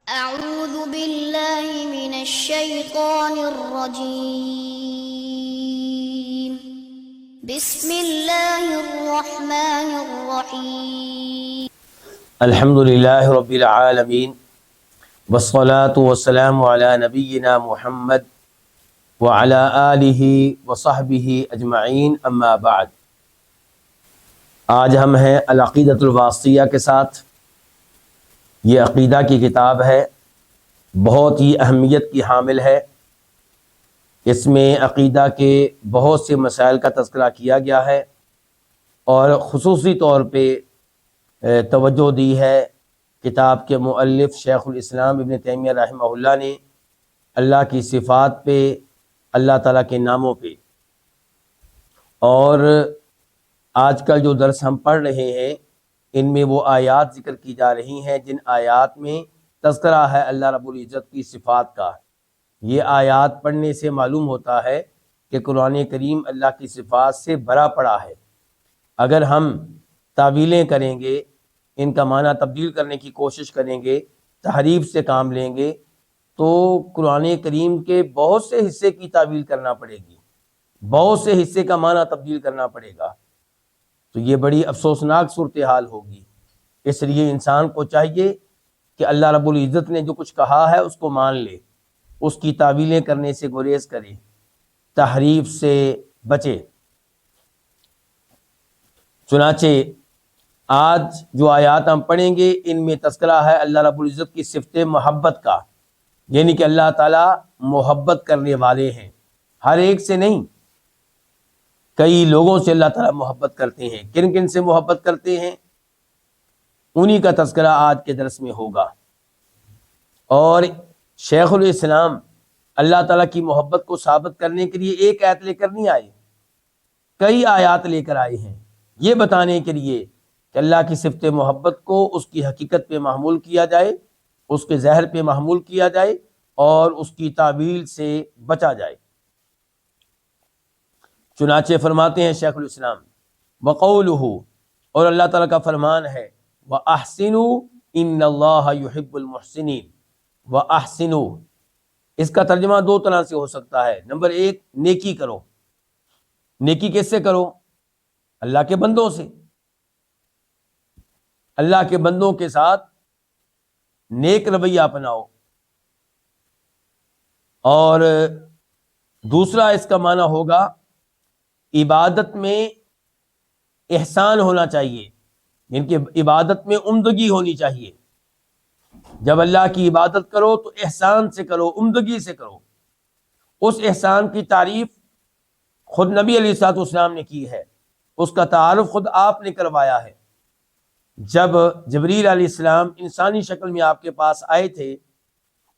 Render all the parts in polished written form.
أعوذ بالله من الشيطان الرجيم بسم الله الرحمن الرحيم الحمد للہ رب العالمین والصلاة والسلام علی نبینا محمد وعلی آلہ وصحبہ اجمعین، اما بعد۔ آج ہم ہیں العقیدۃ الواسطیہ کے ساتھ۔ یہ عقیدہ کی کتاب ہے، بہت ہی اہمیت کی حامل ہے۔ اس میں عقیدہ کے بہت سے مسائل کا تذکرہ کیا گیا ہے، اور خصوصی طور پہ توجہ دی ہے کتاب کے مؤلف شیخ الاسلام ابن تیمیہ رحمہ اللہ نے اللہ کی صفات پہ، اللہ تعالیٰ کے ناموں پہ۔ اور آج کل جو درس ہم پڑھ رہے ہیں ان میں وہ آیات ذکر کی جا رہی ہیں جن آیات میں تذکرہ ہے اللہ رب العزت کی صفات کا۔ یہ آیات پڑھنے سے معلوم ہوتا ہے کہ قرآن کریم اللہ کی صفات سے بھرا پڑا ہے۔ اگر ہم تعویلیں کریں گے، ان کا معنی تبدیل کرنے کی کوشش کریں گے، تحریف سے کام لیں گے، تو قرآن کریم کے بہت سے حصے کی تعویل کرنا پڑے گی، بہت سے حصے کا معنی تبدیل کرنا پڑے گا، تو یہ بڑی افسوسناک صورتحال ہوگی۔ اس لیے انسان کو چاہیے کہ اللہ رب العزت نے جو کچھ کہا ہے اس کو مان لے، اس کی تعویلیں کرنے سے گریز کرے، تحریف سے بچے۔ چنانچہ آج جو آیات ہم پڑھیں گے ان میں تذکرہ ہے اللہ رب العزت کی صفت محبت کا، یعنی کہ اللہ تعالیٰ محبت کرنے والے ہیں، ہر ایک سے نہیں، کئی لوگوں سے اللہ تعالیٰ محبت کرتے ہیں۔ کن کن سے محبت کرتے ہیں انہی کا تذکرہ آج کے درس میں ہوگا۔ اور شیخ الاسلام اللہ تعالیٰ کی محبت کو ثابت کرنے کے لیے ایک آیت لے کر نہیں آئے، کئی آیات لے کر آئے ہیں، یہ بتانے کے لیے کہ اللہ کی صفت محبت کو اس کی حقیقت پہ محمول کیا جائے، اس کے ظاہر پہ محمول کیا جائے، اور اس کی تعویل سے بچا جائے۔ چنانچہ فرماتے ہیں شیخ الاسلام وقولہ، اور اللہ تعالیٰ کا فرمان ہے وَأَحْسِنُوا إِنَّ اللَّهَ يُحِبُّ الْمُحْسِنِينَ۔ وَأَحْسِنُوا، اس کا ترجمہ دو طرح سے ہو سکتا ہے۔ نمبر ایک، نیکی کرو۔ نیکی کس سے کرو؟ اللہ کے بندوں سے، اللہ کے بندوں کے ساتھ نیک رویہ اپناؤ۔ اور دوسرا اس کا معنی ہوگا عبادت میں احسان ہونا چاہیے، یعنی کہ عبادت میں عمدگی ہونی چاہیے۔ جب اللہ کی عبادت کرو تو احسان سے کرو، عمدگی سے کرو۔ اس احسان کی تعریف خود نبی علیہ الصلوۃ والسلام نے کی ہے، اس کا تعارف خود آپ نے کروایا ہے۔ جب جبریل علیہ السلام انسانی شکل میں آپ کے پاس آئے تھے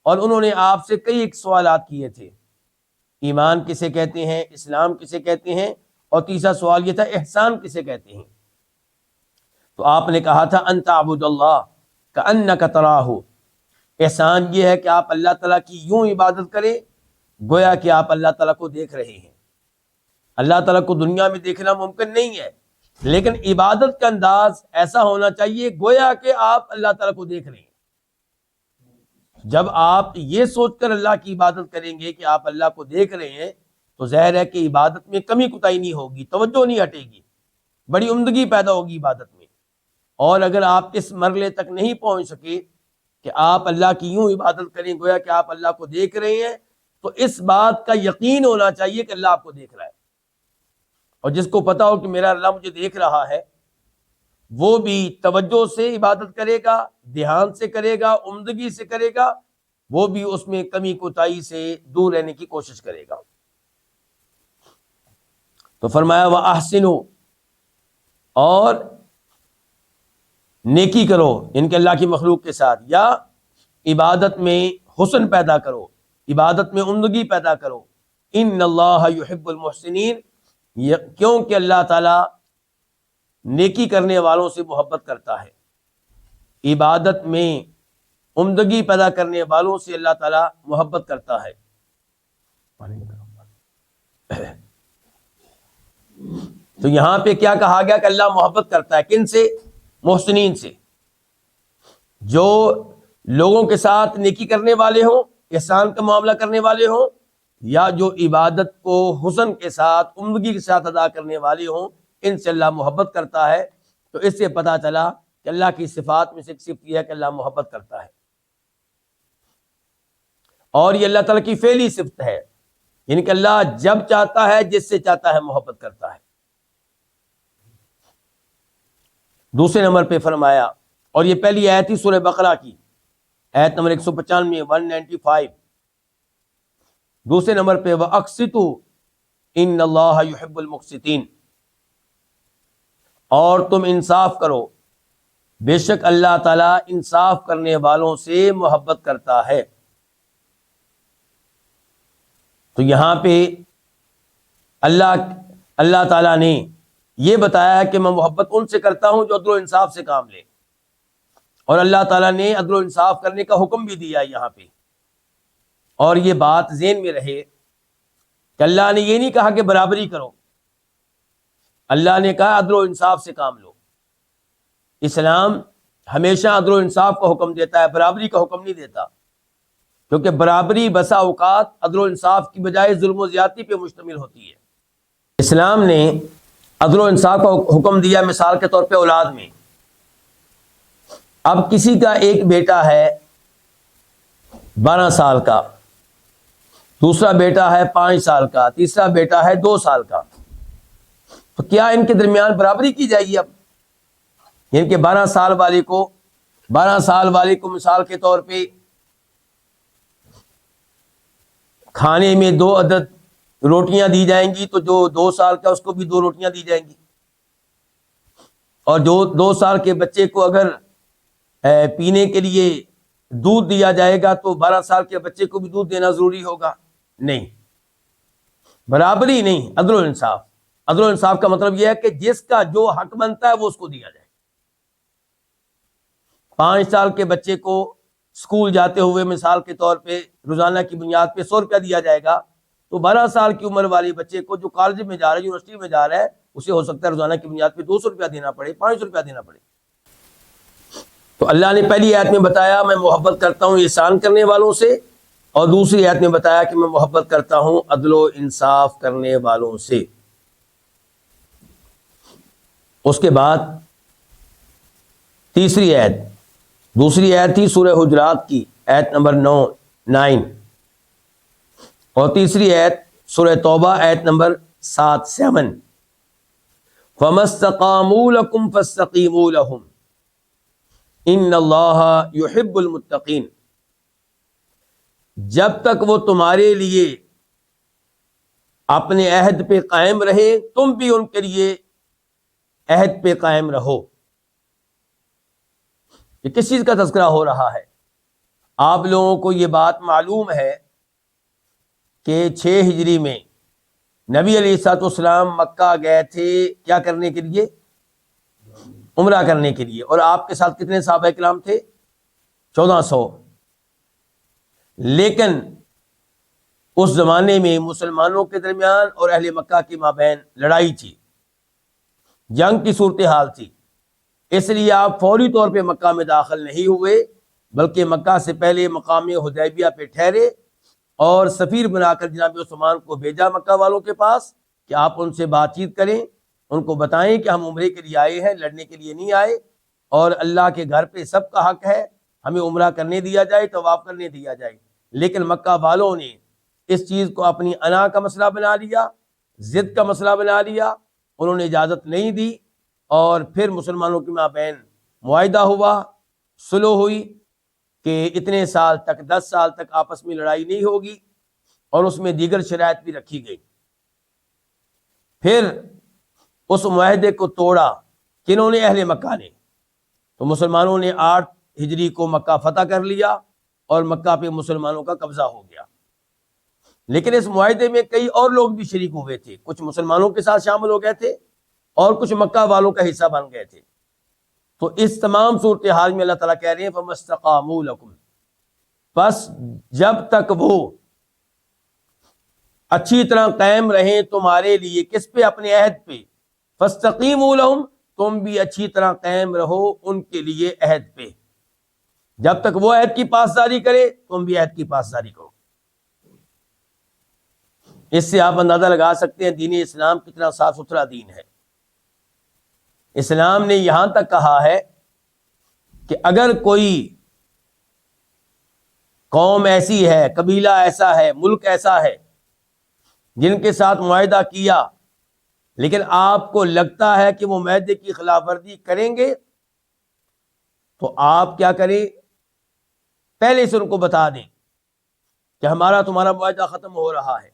اور انہوں نے آپ سے کئی ایک سوالات کیے تھے، ایمان کسے کہتے ہیں، اسلام کسے کہتے ہیں، اور تیسرا سوال یہ تھا احسان کسے کہتے ہیں۔ تو آپ نے کہا تھا ان تعبد اللہ کأنک تراہ، احسان یہ ہے کہ آپ اللہ تعالیٰ کی یوں عبادت کریں گویا کہ آپ اللہ تعالیٰ کو دیکھ رہے ہیں۔ اللہ تعالیٰ کو دنیا میں دیکھنا ممکن نہیں ہے، لیکن عبادت کا انداز ایسا ہونا چاہیے گویا کہ آپ اللہ تعالیٰ کو دیکھ رہے ہیں۔ جب آپ یہ سوچ کر اللہ کی عبادت کریں گے کہ آپ اللہ کو دیکھ رہے ہیں تو ظاہر ہے کہ عبادت میں کمی کوتاہی نہیں ہوگی، توجہ نہیں ہٹے گی، بڑی عمدگی پیدا ہوگی عبادت میں۔ اور اگر آپ اس مرحلے تک نہیں پہنچ سکے کہ آپ اللہ کی یوں عبادت کریں گویا کہ آپ اللہ کو دیکھ رہے ہیں، تو اس بات کا یقین ہونا چاہیے کہ اللہ آپ کو دیکھ رہا ہے۔ اور جس کو پتا ہو کہ میرا اللہ مجھے دیکھ رہا ہے، وہ بھی توجہ سے عبادت کرے گا، دھیان سے کرے گا، عمدگی سے کرے گا، وہ بھی اس میں کمی کوتاہی سے دور رہنے کی کوشش کرے گا۔ تو فرمایا وَأَحْسِنُوا، اور نیکی کرو ان کے اللہ کی مخلوق کے ساتھ، یا عبادت میں حسن پیدا کرو، عبادت میں عمدگی پیدا کرو۔ ان اللہ یحب المحسنین، کیونکہ اللہ تعالیٰ نیکی کرنے والوں سے محبت کرتا ہے، عبادت میں عمدگی پیدا کرنے والوں سے اللہ تعالیٰ محبت کرتا ہے۔ تو یہاں پہ کیا کہا گیا کہ اللہ محبت کرتا ہے، کن سے؟ محسنین سے، جو لوگوں کے ساتھ نیکی کرنے والے ہوں، احسان کا معاملہ کرنے والے ہوں، یا جو عبادت کو حسن کے ساتھ، عمدگی کے ساتھ ادا کرنے والے ہوں، ان سے اللہ محبت کرتا ہے۔ تو اس سے پتہ چلا کہ اللہ کی صفات میں سے ایک صفت یہ ہے کہ اللہ محبت کرتا ہے، اور یہ اللہ تعالیٰ کی فعلی صفت ہے، یعنی کہ اللہ جب چاہتا ہے جس سے چاہتا ہے محبت کرتا ہے۔ دوسرے نمبر پہ فرمایا، اور یہ پہلی آیت تھی سورہ بقرہ کی، آیت نمبر 195 195۔ دوسرے نمبر پہ وَأَقْسِطُوا إِنَّ اللَّهَ يُحِبُّ الْمُقْسِطِينَ، اور تم انصاف کرو، بے شک اللہ تعالیٰ انصاف کرنے والوں سے محبت کرتا ہے۔ تو یہاں پہ اللہ تعالیٰ نے یہ بتایا کہ میں محبت ان سے کرتا ہوں جو عدل و انصاف سے کام لے، اور اللہ تعالیٰ نے عدل و انصاف کرنے کا حکم بھی دیا یہاں پہ۔ اور یہ بات ذہن میں رہے کہ اللہ نے یہ نہیں کہا کہ برابری کرو، اللہ نے کہا عدل و انصاف سے کام لو۔ اسلام ہمیشہ عدل و انصاف کا حکم دیتا ہے، برابری کا حکم نہیں دیتا، کیونکہ برابری بسا اوقات عدل و انصاف کی بجائے ظلم و زیادتی پہ مشتمل ہوتی ہے۔ اسلام نے عدل و انصاف کا حکم دیا مثال کے طور پہ اولاد میں۔ اب کسی کا ایک بیٹا ہے 12 سال کا، دوسرا بیٹا ہے 5 سال کا، تیسرا بیٹا ہے 2 سال کا، تو کیا ان کے درمیان برابری کی جائے گی؟ اب یعنی کہ 12 سال والے کو مثال کے طور پہ کھانے میں 2 عدد روٹیاں دی جائیں گی، تو جو 2 سال کا اس کو بھی 2 روٹیاں دی جائیں گی، اور جو 2 سال کے بچے کو اگر پینے کے لیے دودھ دیا جائے گا تو 12 سال کے بچے کو بھی دودھ دینا ضروری ہوگا؟ نہیں، برابری نہیں، عدل و انصاف۔ عدل و انصاف کا مطلب یہ ہے کہ جس کا جو حق بنتا ہے وہ اس کو دیا جائے۔ 5 سال کے بچے کو اسکول جاتے ہوئے مثال کے طور پہ روزانہ کی بنیاد پہ 100 روپیہ دیا جائے گا، تو 12 سال کی عمر والے بچے کو جو کالج میں جا رہا ہے، یونیورسٹی میں جا رہا ہے، اسے ہو سکتا ہے روزانہ کی بنیاد پہ 200 روپیہ دینا پڑے، 500 روپیہ دینا پڑے۔ تو اللہ نے پہلی آیت میں بتایا میں محبت کرتا ہوں احسان کرنے والوں سے، اور دوسری آیت میں بتایا کہ میں محبت کرتا ہوں عدل و انصاف کرنے والوں سے۔ اس کے بعد دوسری آیت تھی سورہ حجرات کی، آیت نمبر 9 اور تیسری آیت سورہ توبہ آیت نمبر 7 فَمَا اسْتَقَامُوا لَكُمْ فَاسْتَقِيمُوا لَهُمْ إِنَّ اللَّهَ يُحِبُّ الْمُتَّقِينَ۔ جب تک وہ تمہارے لیے اپنے عہد پہ قائم رہے، تم بھی ان کے لیے عہد پہ قائم رہو۔ یہ کس چیز کا تذکرہ ہو رہا ہے؟ آپ لوگوں کو یہ بات معلوم ہے کہ 6 ہجری میں نبی علیہ الصلوۃ والسلام مکہ گئے تھے کیا کرنے کے لیے؟ عمرہ کرنے کے لیے، اور آپ کے ساتھ کتنے صحابہ کرام تھے؟ 1400۔ لیکن اس زمانے میں مسلمانوں کے درمیان اور اہل مکہ کے مابین لڑائی تھی، جنگ کی صورتحال تھی، اس لیے آپ فوری طور پہ مکہ میں داخل نہیں ہوئے، بلکہ مکہ سے پہلے مقام حدیبیہ پہ ٹھہرے اور سفیر بنا کر جناب عثمان کو بھیجا مکہ والوں کے پاس کہ آپ ان سے بات چیت کریں، ان کو بتائیں کہ ہم عمرے کے لیے آئے ہیں، لڑنے کے لیے نہیں آئے، اور اللہ کے گھر پہ سب کا حق ہے، ہمیں عمرہ کرنے دیا جائے، طواف کرنے دیا جائے۔ لیکن مکہ والوں نے اس چیز کو اپنی انا کا مسئلہ بنا لیا، ضد کا مسئلہ بنا لیا، انہوں نے اجازت نہیں دی، اور پھر مسلمانوں کے مابین معاہدہ ہوا، صلح ہوئی کہ اتنے سال تک 10 سال تک آپس میں لڑائی نہیں ہوگی، اور اس میں دیگر شرائط بھی رکھی گئی۔ پھر اس معاہدے کو توڑا کنہوں نے؟ اہل مکہ نے۔ تو مسلمانوں نے 8 ہجری کو مکہ فتح کر لیا اور مکہ پہ مسلمانوں کا قبضہ ہو گیا۔ لیکن اس معاہدے میں کئی اور لوگ بھی شریک ہوئے تھے، کچھ مسلمانوں کے ساتھ شامل ہو گئے تھے اور کچھ مکہ والوں کا حصہ بن گئے تھے۔ تو اس تمام صورتحال میں اللہ تعالیٰ کہہ رہے ہیں فَمَا اسْتَقَامُوا لَكُمْ، بس جب تک وہ اچھی طرح قائم رہیں تمہارے لیے، کس پہ؟ اپنے عہد پہ، فَاسْتَقِيمُوا لَهُمْ، تم بھی اچھی طرح قائم رہو ان کے لیے عہد پہ۔ جب تک وہ عہد کی پاسداری کرے تم بھی عہد کی پاسداری کرو۔ اس سے آپ اندازہ لگا سکتے ہیں دین اسلام کتنا صاف ستھرا دین ہے۔ اسلام نے یہاں تک کہا ہے کہ اگر کوئی قوم ایسی ہے، قبیلہ ایسا ہے، ملک ایسا ہے جن کے ساتھ معاہدہ کیا لیکن آپ کو لگتا ہے کہ وہ معاہدے کی خلاف ورزی کریں گے، تو آپ کیا کریں، پہلے سے ان کو بتا دیں کہ ہمارا تمہارا معاہدہ ختم ہو رہا ہے۔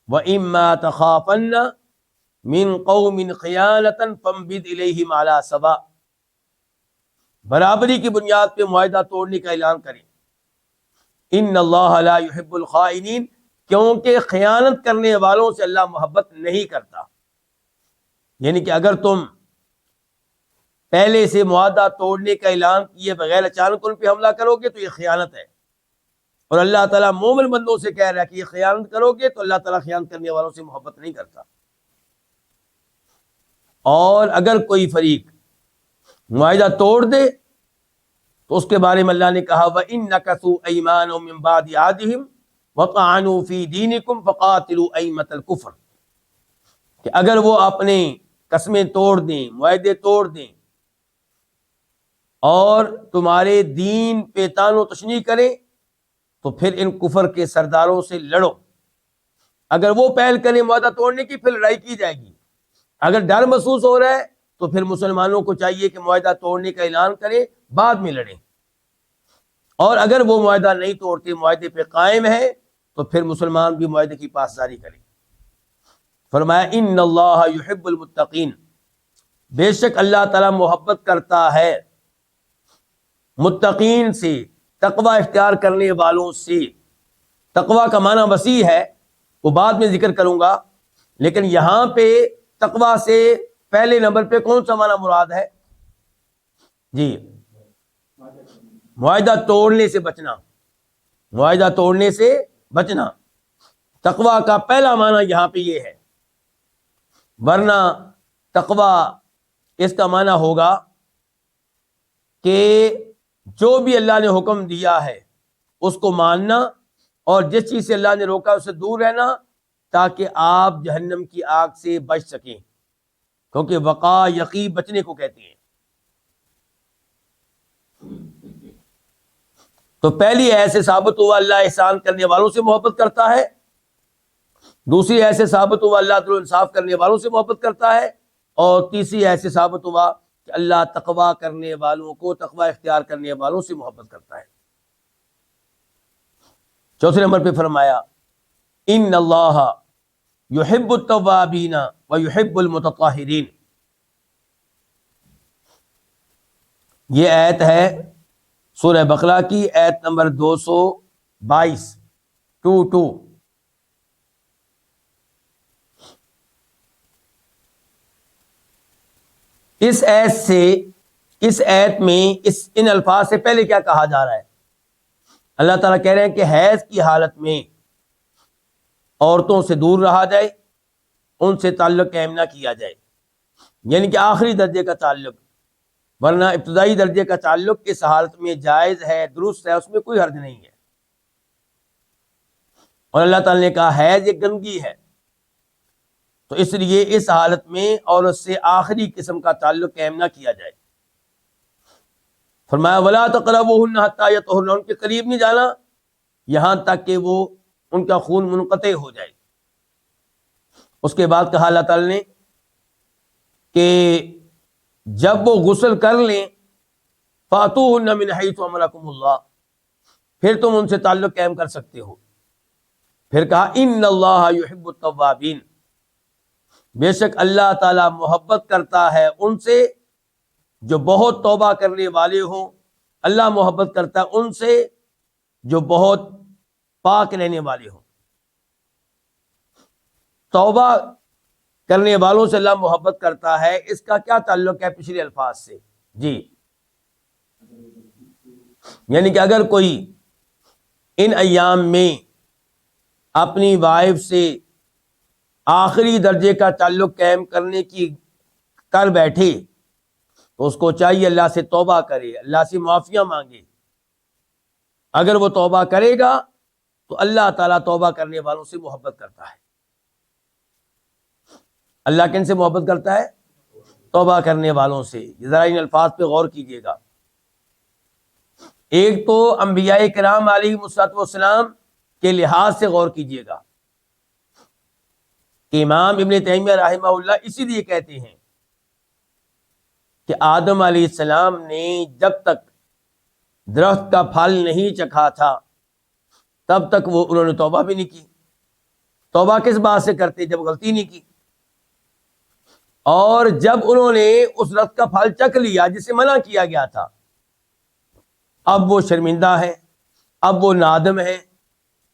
وَإِمَّا تَخَافَنَّ مِن قَوْمٍ خِيَانَةً فَانبِذْ إِلَيْهِمْ عَلَىٰ سَوَاءٍ، برابری کی بنیاد پہ معاہدہ توڑنے کا اعلان کریں۔ ان اللہ لا يحب الخائنین، کیونکہ خیانت کرنے والوں سے اللہ محبت نہیں کرتا۔ یعنی کہ اگر تم پہلے سے معاہدہ توڑنے کا اعلان کیے بغیر اچانک ان پہ حملہ کرو گے تو یہ خیانت ہے، اور اللہ تعالیٰ مومن بندوں سے کہہ رہا ہے کہ یہ خیانت کرو گے تو اللہ تعالیٰ خیانت کرنے والوں سے محبت نہیں کرتا۔ اور اگر کوئی فریق معاہدہ توڑ دے تو اس کے بارے میں اللہ نے کہا وَإِن نَكَثُوا أَيْمَانَهُم مِّن بَعْدِ عَهْدِهِمْ وَطَعَنُوا فِي دِينِكُمْ فَقَاتِلُوا أَئِمَّةَ الْكُفْرِ، کہ اگر وہ اپنے قسمیں توڑ دیں، معاہدے توڑ دیں اور تمہارے دین پہ طعن و تشنیع کریں تو پھر ان کفر کے سرداروں سے لڑو۔ اگر وہ پہل کریں معاہدہ توڑنے کی پھر لڑائی کی جائے گی۔ اگر ڈر محسوس ہو رہا ہے تو پھر مسلمانوں کو چاہیے کہ معاہدہ توڑنے کا اعلان کریں، بعد میں لڑیں۔ اور اگر وہ معاہدہ نہیں توڑتے، معاہدے پہ قائم ہے، تو پھر مسلمان بھی معاہدے کی پاسداری کریں۔ فرمایا ان اللہ یحب المتقین، بے شک اللہ تعالیٰ محبت کرتا ہے متقین سے، تقوی اختیار کرنے والوں سے۔ تقوی کا معنی وسیع ہے، وہ بعد میں ذکر کروں گا، لیکن یہاں پہ تقوی سے پہلے نمبر پہ کون سا معنی مراد ہے؟ جی، معاہدہ توڑنے سے بچنا، معاہدہ توڑنے سے بچنا۔ تقوی کا پہلا معنی یہاں پہ یہ ہے، ورنہ تقوی اس کا معنی ہوگا کہ جو بھی اللہ نے حکم دیا ہے اس کو ماننا، اور جس چیز سے اللہ نے روکا اس سے دور رہنا، تاکہ آپ جہنم کی آگ سے بچ سکیں، کیونکہ وقا یقی بچنے کو کہتے ہیں۔ تو پہلی ایسے ثابت ہوا اللہ احسان کرنے والوں سے محبت کرتا ہے، دوسری ایسے ثابت ہوا اللہ عدل و انصاف کرنے والوں سے محبت کرتا ہے، اور تیسری ایسے ثابت ہوا کہ اللہ تقوی کرنے والوں کو، تقوی اختیار کرنے والوں سے محبت کرتا ہے۔ چوتھے نمبر پہ فرمایا ان اللہ یحب التوابین ویحب المتطہرین۔ یہ آیت ہے سورہ بقرہ کی، آیت نمبر 222 22۔ اس آیت میں ان الفاظ سے پہلے کیا کہا جا رہا ہے؟ اللہ تعالیٰ کہہ رہے ہیں کہ حیض کی حالت میں عورتوں سے دور رہا جائے، ان سے تعلق قائم نہ کیا جائے، یعنی کہ آخری درجے کا تعلق، ورنہ ابتدائی درجے کا تعلق اس حالت میں جائز ہے، درست ہے، اس میں کوئی حرج نہیں ہے۔ اور اللہ تعالیٰ نے کہا حیض ایک گندگی ہے، تو اس لیے اس حالت میں عورت سے آخری قسم کا تعلق قائم نہ کیا جائے۔ فرمایا وَلَا تَقْرَبُوهُنَّ حَتَّى يَطْهُرْنَ، ان کے قریب نہیں جانا یہاں تک کہ وہ ان کا خون منقطع ہو جائے۔ اس کے بعد کہا اللہ تعالی نے کہ جب وہ غسل کر لیں فَأْتُوهُنَّ مِنْ حَيْثُ أَمَرَكُمُ اللَّهُ، پھر تم ان سے تعلق قائم کر سکتے ہو۔ پھر کہا ان اللہ یحب التوابین، بے شک اللہ تعالی محبت کرتا ہے ان سے جو بہت توبہ کرنے والے ہوں، اللہ محبت کرتا ہے ان سے جو بہت پاک رہنے والے ہوں۔ توبہ کرنے والوں سے اللہ محبت کرتا ہے، اس کا کیا تعلق ہے پچھلے الفاظ سے؟ جی، یعنی کہ اگر کوئی ان ایام میں اپنی وائف سے آخری درجے کا تعلق قائم کرنے کی کر بیٹھے تو اس کو چاہیے اللہ سے توبہ کرے، اللہ سے معافیاں مانگے۔ اگر وہ توبہ کرے گا تو اللہ تعالیٰ توبہ کرنے والوں سے محبت کرتا ہے۔ اللہ کن سے محبت کرتا ہے؟ توبہ کرنے والوں سے۔ ذرا ان الفاظ پہ غور کیجیے گا۔ ایک تو انبیاء کرام علیہ السلام کے لحاظ سے غور کیجیے گا کہ امام ابن تیمیہ رحمہ اللہ اسی لیے کہتے ہیں کہ آدم علیہ السلام نے جب تک درخت کا پھل نہیں چکھا تھا تب تک انہوں نے توبہ بھی نہیں کی۔ توبہ کس بات سے کرتے؟ جب غلطی نہیں کی۔ اور جب انہوں نے اس درخت کا پھل چکھ لیا جسے منع کیا گیا تھا، اب وہ شرمندہ ہیں، اب وہ نادم ہیں،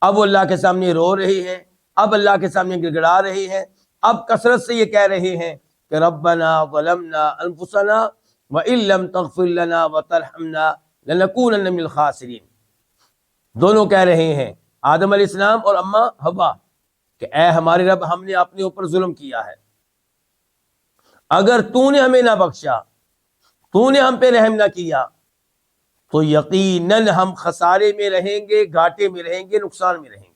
اب وہ اللہ کے سامنے رو رہے ہیں، اب اللہ کے سامنے گڑ گڑا رہے ہیں، اب کثرت سے یہ کہہ رہے ہیں کہ ربنا ظلمنا انفسنا وان لم تغفر لنا وترحمنا لنکونن من الخاسرین۔ دونوں کہہ رہے ہیں، آدم علیہ السلام اور اماں حوا، کہ اے ہمارے رب، ہم نے اپنے اوپر ظلم کیا ہے، اگر تو نے ہمیں نہ بخشا، تو نے ہم پہ رحم نہ کیا تو یقیناً ہم خسارے میں رہیں گے، گھاٹے میں رہیں گے، نقصان میں رہیں گے۔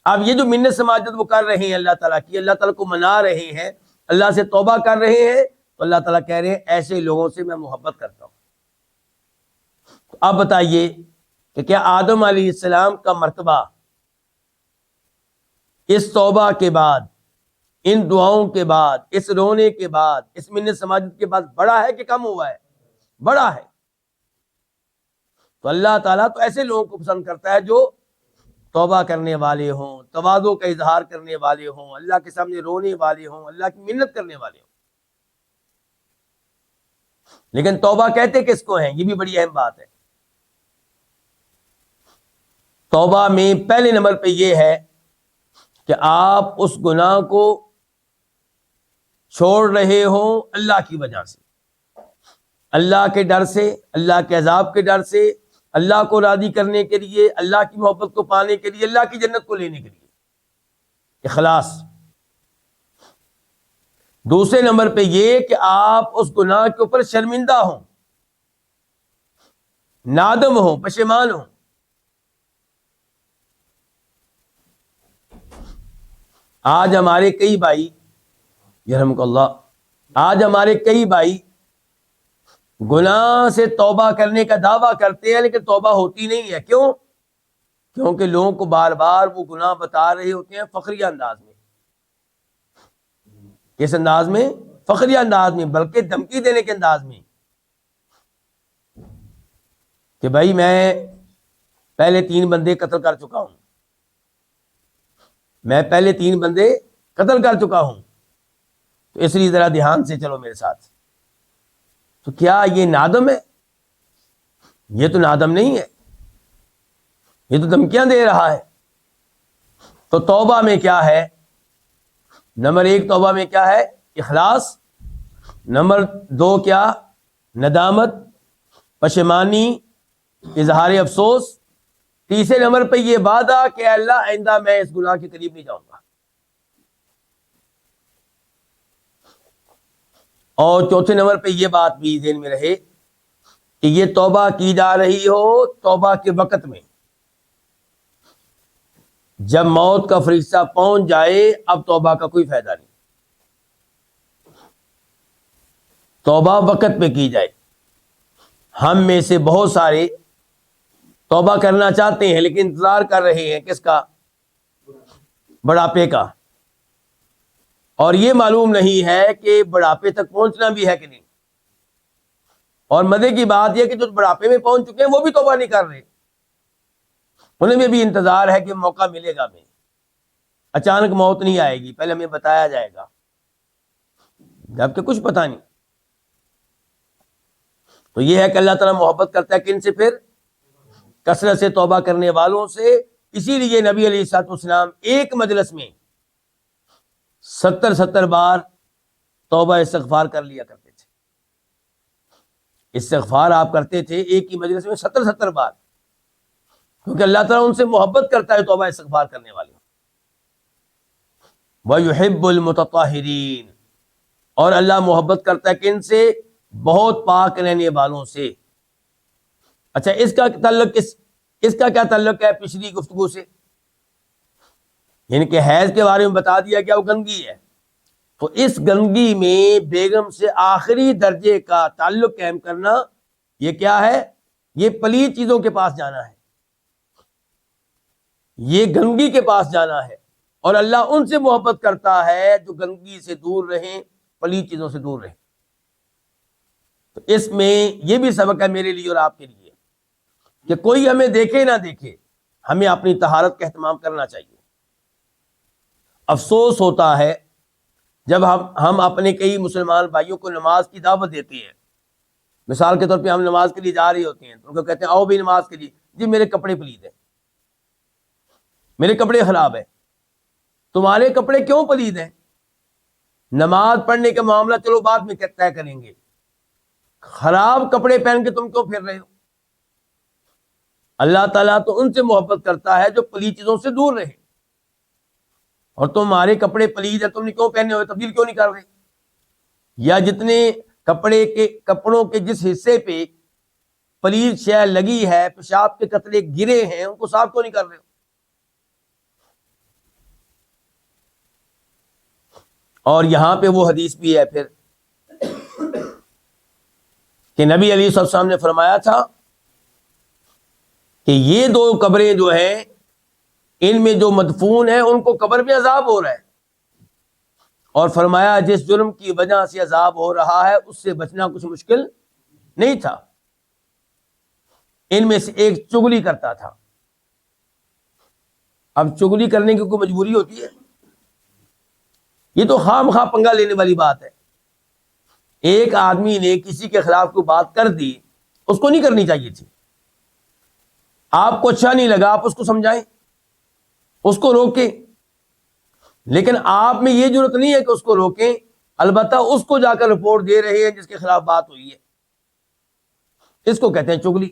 اب یہ جو منت سماجت وہ کر رہے ہیں اللہ تعالیٰ کی، اللہ تعالیٰ کو منا رہے ہیں، اللہ سے توبہ کر رہے ہیں، تو اللہ تعالیٰ کہہ رہے ہیں ایسے لوگوں سے میں محبت کرتا ہوں۔ تو اب بتائیے کہ کیا آدم علیہ السلام کا مرتبہ اس توبہ کے بعد، ان دعاؤں کے بعد، اس رونے کے بعد، اس منت سماجت کے بعد بڑا ہے کہ کم ہوا ہے؟ بڑا ہے۔ تو اللہ تعالیٰ تو ایسے لوگوں کو پسند کرتا ہے جو توبہ کرنے والے ہوں، تواضع کا اظہار کرنے والے ہوں، اللہ کے سامنے رونے والے ہوں، اللہ کی منت کرنے والے ہوں۔ لیکن توبہ کہتے کس کو ہیں؟ یہ بھی بڑی اہم بات ہے۔ توبہ میں پہلے نمبر پہ یہ ہے کہ آپ اس گناہ کو چھوڑ رہے ہوں اللہ کی وجہ سے، اللہ کے ڈر سے، اللہ کے عذاب کے ڈر سے، اللہ کو راضی کرنے کے لیے، اللہ کی محبت کو پانے کے لیے، اللہ کی جنت کو لینے کے لیے، اخلاص۔ دوسرے نمبر پہ یہ کہ آپ اس گناہ کے اوپر شرمندہ ہوں، نادم ہوں، پشیمان ہوں۔ آج ہمارے کئی بھائی، یرحمک اللہ، آج ہمارے کئی بھائی گناہ سے توبہ کرنے کا دعویٰ کرتے ہیں لیکن توبہ ہوتی نہیں ہے۔ کیوں؟ کیونکہ لوگوں کو بار بار وہ گناہ بتا رہے ہوتے ہیں فخریہ انداز میں۔ کس انداز میں؟ فخریہ انداز میں، بلکہ دھمکی دینے کے انداز میں، کہ بھائی میں پہلے 3 بندے قتل کر چکا ہوں، میں پہلے 3 بندے قتل کر چکا ہوں، تو اس لیے ذرا دھیان سے چلو میرے ساتھ۔ تو کیا یہ نادم ہے؟ یہ تو نادم نہیں ہے، یہ تو دھمکیاں دے رہا ہے۔ تو توبہ میں کیا ہے؟ نمبر 1 توبہ میں کیا ہے؟ اخلاص۔ نمبر 2 کیا؟ ندامت، پشیمانی، اظہار افسوس۔ تیسرے نمبر پہ یہ وعدہ کہ اللہ آئندہ میں اس گناہ کے قریب نہیں جاؤں گا۔ اور چوتھے نمبر پہ یہ بات بھی ذہن میں رہے کہ یہ توبہ کی جا رہی ہو توبہ کے وقت میں، جب موت کا فرشتہ پہنچ جائے اب توبہ کا کوئی فائدہ نہیں۔ توبہ وقت پہ کی جائے۔ ہم میں سے بہت سارے توبہ کرنا چاہتے ہیں لیکن انتظار کر رہے ہیں کس کا؟ بڑھاپے کا۔ اور یہ معلوم نہیں ہے کہ بڑھاپے تک پہنچنا بھی ہے کہ نہیں۔ اور مزے کی بات یہ کہ جو بڑھاپے میں پہنچ چکے ہیں وہ بھی توبہ نہیں کر رہے، انہیں میں بھی انتظار ہے کہ موقع ملے گا، میں اچانک موت نہیں آئے گی، پہلے ہمیں بتایا جائے گا، جبکہ کچھ پتہ نہیں۔ تو یہ ہے کہ اللہ تعالیٰ محبت کرتا ہے کن سے؟ پھر کثرت سے توبہ کرنے والوں سے۔ اسی لیے نبی علیہ الصلوۃ والسلام ایک مجلس میں 70 بار توبہ استغفار کر لیا کرتے تھے۔ استغفار آپ کرتے تھے ایک ہی مجلس میں 70 بار، کیونکہ اللہ تعالیٰ ان سے محبت کرتا ہے توبہ استغفار کرنے والے۔ وَيُحِبُّ الْمُتَطَهِّرِينَ، اور اللہ محبت کرتا ہے کن سے؟ بہت پاک رہنے والوں سے. اچھا اس کا کیا تعلق ہے پچھلی گفتگو سے؟ یعنی کہ حیض کے بارے میں بتا دیا کیا وہ گندگی ہے، تو اس گندگی میں بیگم سے آخری درجے کا تعلق قائم کرنا یہ کیا ہے؟ یہ پلید چیزوں کے پاس جانا ہے، یہ گندگی کے پاس جانا ہے. اور اللہ ان سے محبت کرتا ہے جو گندگی سے دور رہیں، پلید چیزوں سے دور رہیں. تو اس میں یہ بھی سبق ہے میرے لیے اور آپ کے لیے کہ کوئی ہمیں دیکھے نہ دیکھے، ہمیں اپنی طہارت کا اہتمام کرنا چاہیے. افسوس ہوتا ہے جب ہم اپنے کئی مسلمان بھائیوں کو نماز کی دعوت دیتے ہیں. مثال کے طور پہ ہم نماز کے لیے جا رہے ہوتے ہیں تو ان کو کہتے ہیں آؤ بھی نماز کے لیے، جی میرے کپڑے پلید ہیں، میرے کپڑے خراب ہیں. تمہارے کپڑے کیوں پلید ہیں؟ نماز پڑھنے کا معاملہ چلو بعد میں طے کریں گے، خراب کپڑے پہن کے تم کیوں پھر رہے ہو؟ اللہ تعالیٰ تو ان سے محبت کرتا ہے جو پلید چیزوں سے دور رہے، اور تمہارے کپڑے پلید ہیں، تم نے کیوں پہنے ہوئے، تبدیل کیوں نہیں کر رہے؟ یا جتنے کپڑوں کے جس حصے پہ پلید شے لگی ہے، پیشاب کے قطرے گرے ہیں، ان کو صاف کیوں نہیں کر رہے ہو؟ اور یہاں پہ وہ حدیث بھی ہے پھر کہ نبی علیہ السلام نے فرمایا تھا کہ یہ دو قبریں جو ہیں ان میں جو مدفون ہیں ان کو قبر میں عذاب ہو رہا ہے، اور فرمایا جس جرم کی وجہ سے عذاب ہو رہا ہے اس سے بچنا کچھ مشکل نہیں تھا. ان میں سے ایک چغلی کرتا تھا. اب چغلی کرنے کی کوئی مجبوری ہوتی ہے؟ یہ تو خواہ مخواہ پنگا لینے والی بات ہے. ایک آدمی نے کسی کے خلاف کوئی بات کر دی، اس کو نہیں کرنی چاہیے تھی. آپ کو اچھا نہیں لگا، آپ اس کو سمجھائیں، اس کو روکیں، لیکن آپ میں یہ ضرورت نہیں ہے کہ اس کو روکیں. البتہ اس کو جا کر رپورٹ دے رہے ہیں جس کے خلاف بات ہوئی ہے. اس کو کہتے ہیں چغلی.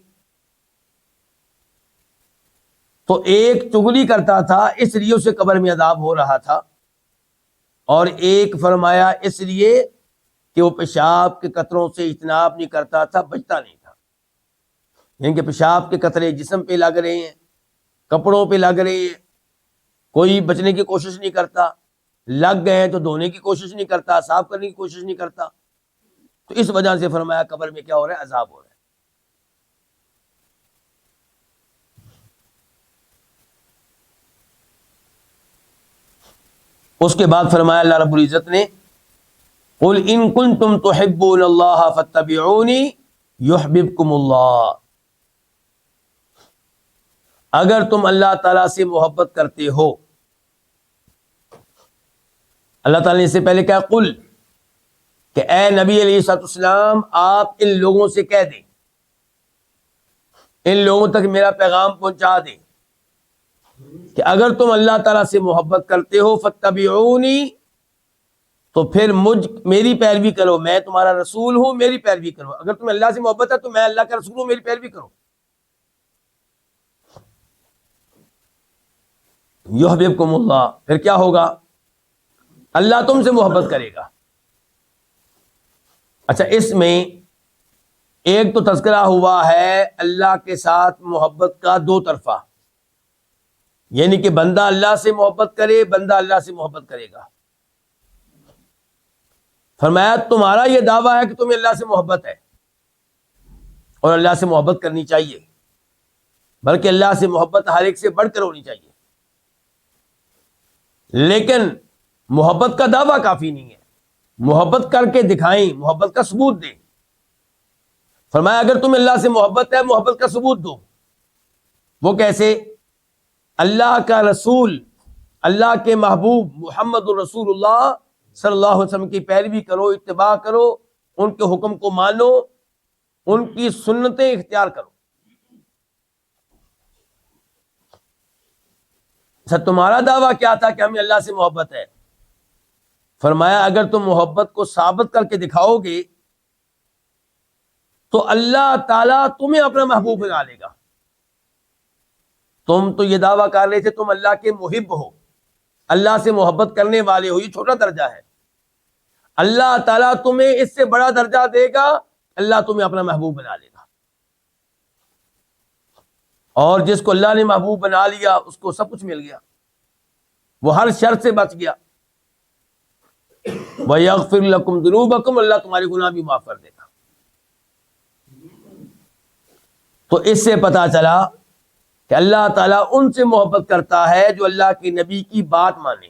تو ایک چغلی کرتا تھا اس لیے اسے قبر میں عذاب ہو رہا تھا، اور ایک فرمایا اس لیے کہ وہ پیشاب کے قطروں سے اجتناب نہیں کرتا تھا، بچتا نہیں تھا. یعنی کہ پیشاب کے قطرے جسم پہ لگ رہے ہیں، کپڑوں پہ لگ رہے ہیں، کوئی بچنے کی کوشش نہیں کرتا، لگ گئے تو دھونے کی کوشش نہیں کرتا، صاف کرنے کی کوشش نہیں کرتا. تو اس وجہ سے فرمایا قبر میں کیا ہو رہا ہے؟ عذاب ہو رہا ہے. اس کے بعد فرمایا اللہ رب العزت نے قل ان کنتم تحبون اللہ فاتبعونی یحببکم اللہ. اگر تم اللہ تعالیٰ سے محبت کرتے ہو، اللہ تعالیٰ نے اس سے پہلے کہا قل کہ اے نبی علیہ السلام آپ ان لوگوں سے کہہ دیں، ان لوگوں تک میرا پیغام پہنچا دیں کہ اگر تم اللہ تعالیٰ سے محبت کرتے ہو فاتبعونی، تو پھر میری پیروی کرو، میں تمہارا رسول ہوں، میری پیروی کرو. اگر تمہیں اللہ سے محبت ہے تو میں اللہ کا رسول ہوں، میری پیروی کرو. یحببکم اللہ، پھر کیا ہوگا؟ اللہ تم سے محبت کرے گا. اچھا اس میں ایک تو تذکرہ ہوا ہے اللہ کے ساتھ محبت کا دو طرفہ، یعنی کہ بندہ اللہ سے محبت کرے، بندہ اللہ سے محبت کرے گا. فرمایا تمہارا یہ دعویٰ ہے کہ تمہیں اللہ سے محبت ہے اور اللہ سے محبت کرنی چاہیے، بلکہ اللہ سے محبت ہر ایک سے بڑھ کر ہونی چاہیے، لیکن محبت کا دعویٰ کافی نہیں ہے. محبت کر کے دکھائیں، محبت کا ثبوت دیں. فرمایا اگر تمہیں اللہ سے محبت ہے، محبت کا ثبوت دو. وہ کیسے؟ اللہ کا رسول، اللہ کے محبوب محمد الرسول اللہ صلی اللہ علیہ وسلم کی پیروی کرو، اتباع کرو، ان کے حکم کو مانو، ان کی سنتیں اختیار کرو. تمہارا دعویٰ کیا تھا کہ ہمیں اللہ سے محبت ہے. فرمایا اگر تم محبت کو ثابت کر کے دکھاؤ گے تو اللہ تعالیٰ تمہیں اپنا محبوب بنا لے گا. تم تو یہ دعویٰ کر رہے تھے تم اللہ کے محب ہو، اللہ سے محبت کرنے والے ہو، یہ چھوٹا درجہ ہے. اللہ تعالیٰ تمہیں اس سے بڑا درجہ دے گا اللہ تمہیں اپنا محبوب بنا لے گا، اور جس کو اللہ نے محبوب بنا لیا اس کو سب کچھ مل گیا، وہ ہر شر سے بچ گیا۔ وَيَغْفِرْ لَكُمْ ذُنُوبَكُمْ، اللہ تمہارے گناہ بھی معاف کر دے گا۔ تو اس سے پتا چلا کہ اللہ تعالیٰ ان سے محبت کرتا ہے جو اللہ کے نبی کی بات مانے،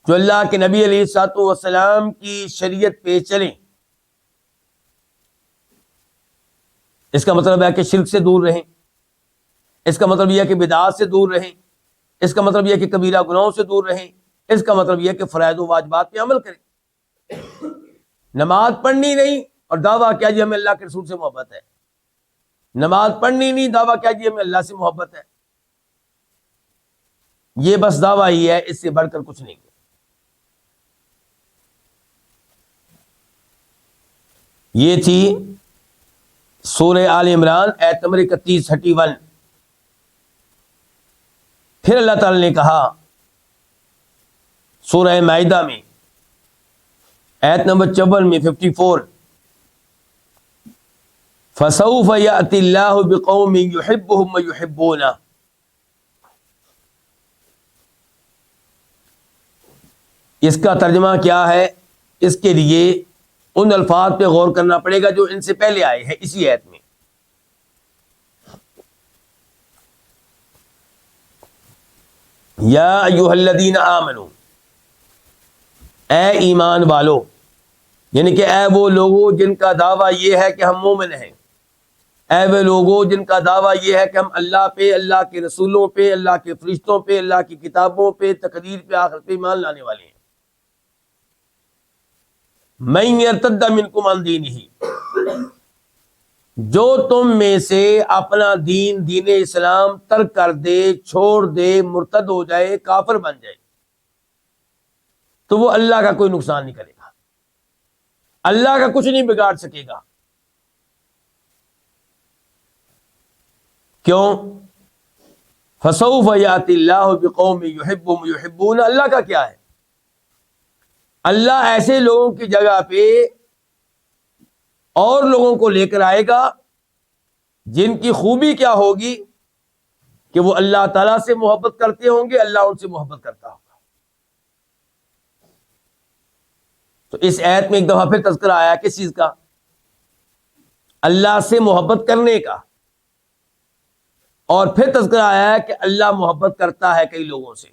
جو اللہ کے نبی علیہ الصلوۃ والسلام کی شریعت پہ چلیں۔ اس کا مطلب ہے کہ شرک سے دور رہیں، اس کا مطلب یہ ہے کہ بدعات سے دور رہیں، اس کا مطلب یہ ہے کہ کبیرہ گناہوں سے دور رہیں، اس کا مطلب یہ ہے کہ فرائض و واجبات پہ عمل کریں۔ نماز پڑھنی نہیں اور دعویٰ کیا جی ہمیں اللہ کے رسول سے محبت ہے، نماز پڑھنی نہیں، دعویٰ کیا جی ہمیں اللہ سے محبت ہے، یہ بس دعویٰ ہی ہے، اس سے بڑھ کر کچھ نہیں۔ یہ تھی سورہ آل عمران آیت نمبر 31 پھر اللہ تعالی نے کہا سورہ مائدہ میں آیت نمبر 54 میں 54، فَسَوْفَ يَأْتِ اللَّهُ بِقَوْمٍ يُحِبُّهُمْ وَيُحِبُّونَهُ۔ اس کا ترجمہ کیا ہے؟ اس کے لیے ان الفاظ پہ غور کرنا پڑے گا جو ان سے پہلے آئے ہیں اسی آیت میں۔ یا ایھا الذین آمنو، اے ایمان والو، یعنی کہ اے وہ لوگوں جن کا دعویٰ یہ ہے کہ ہم مومن ہیں، اے وہ لوگوں جن کا دعویٰ یہ ہے کہ ہم اللہ پہ، اللہ کے رسولوں پہ، اللہ کے فرشتوں پہ، اللہ کی کتابوں پہ، تقدیر پہ، آخرت پہ ایمان لانے والے ہیں۔ مَن یرتد منکم عن دینہ، جو تم میں سے اپنا دین اسلام ترک کر دے، چھوڑ دے، مرتد ہو جائے، کافر بن جائے، تو وہ اللہ کا کوئی نقصان نہیں کرے گا، اللہ کا کچھ نہیں بگاڑ سکے گا۔ کیوں؟ فَسَوْفَ يَأْتِ اللَّهُ بِقَوْمٍ يُحِبُّهُمْ وَيُحِبُّونَهُ، اللہ کا کیا ہے؟ اللہ ایسے لوگوں کی جگہ پہ اور لوگوں کو لے کر آئے گا جن کی خوبی کیا ہوگی کہ وہ اللہ تعالیٰ سے محبت کرتے ہوں گے، اللہ ان سے محبت کرتا ہوگا۔ تو اس آیت میں ایک دفعہ پھر تذکرہ آیا کس چیز کا؟ اللہ سے محبت کرنے کا، اور پھر تذکرہ آیا ہے کہ اللہ محبت کرتا ہے کئی لوگوں سے۔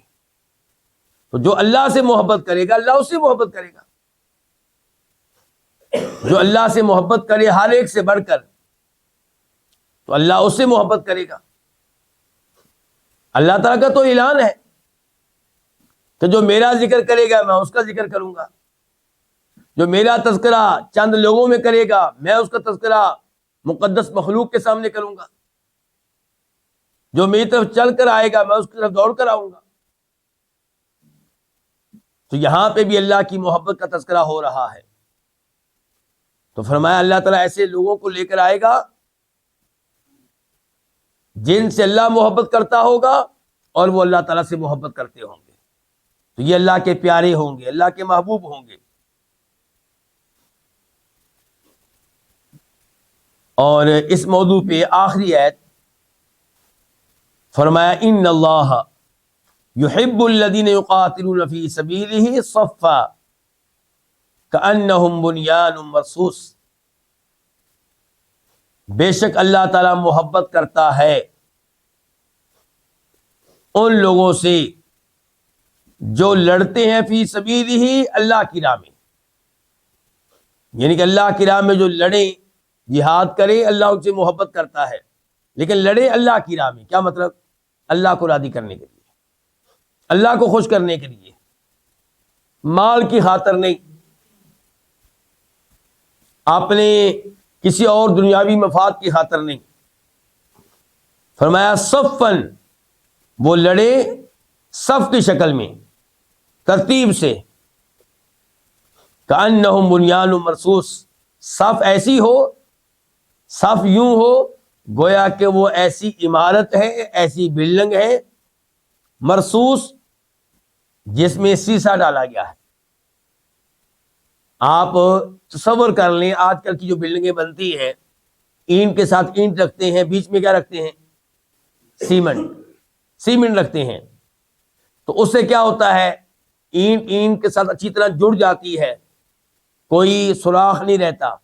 تو جو اللہ سے محبت کرے گا اللہ اس سے محبت کرے گا، جو اللہ سے محبت کرے ہر ایک سے بڑھ کر تو اللہ اس سے محبت کرے گا۔ اللہ تعالیٰ کا تو اعلان ہے کہ جو میرا ذکر کرے گا میں اس کا ذکر کروں گا، جو میرا تذکرہ چند لوگوں میں کرے گا میں اس کا تذکرہ مقدس مخلوق کے سامنے کروں گا، جو میری طرف چل کر آئے گا میں اس کی طرف دوڑ کر آؤں گا۔ تو یہاں پہ بھی اللہ کی محبت کا تذکرہ ہو رہا ہے۔ تو فرمایا اللہ تعالیٰ ایسے لوگوں کو لے کر آئے گا جن سے اللہ محبت کرتا ہوگا اور وہ اللہ تعالیٰ سے محبت کرتے ہوں گے، تو یہ اللہ کے پیارے ہوں گے، اللہ کے محبوب ہوں گے۔ اور اس موضوع پہ آخری آیت فرمایا ان اللہ یحب الذین یقاتلون فی سبیلہ صفا کأنہم بنیان مرصوص، بے شک اللہ تعالیٰ محبت کرتا ہے ان لوگوں سے جو لڑتے ہیں فی سبیلہ، اللہ کی راہ میں، یعنی کہ اللہ کی راہ میں جو لڑے، جہاد کرے، اللہ ان سے محبت کرتا ہے، لیکن لڑے اللہ کی راہ میں، کیا مطلب؟ اللہ کو راضی کرنے کے لیے، اللہ کو خوش کرنے کے لیے، مال کی خاطر نہیں، اپنے کسی اور دنیاوی مفاد کی خاطر نہیں۔ فرمایا صفن، وہ لڑے صف کی شکل میں، ترتیب سے، کأنہم بنیان مرصوص، صف ایسی ہو، صف یوں ہو گویا کہ وہ ایسی عمارت ہے، ایسی بلڈنگ ہے مرصوص جس میں سیسا ڈالا گیا ہے۔ آپ تصور کر لیں آج کل کی جو بلڈنگیں بنتی ہیں اینٹ کے ساتھ اینٹ رکھتے ہیں, بیچ میں کیا رکھتے ہیں؟ سیمنٹ رکھتے ہیں. تو اس سے کیا ہوتا ہے, اینٹ کے ساتھ اچھی طرح جڑ جاتی ہے, کوئی سوراخ نہیں رہتا,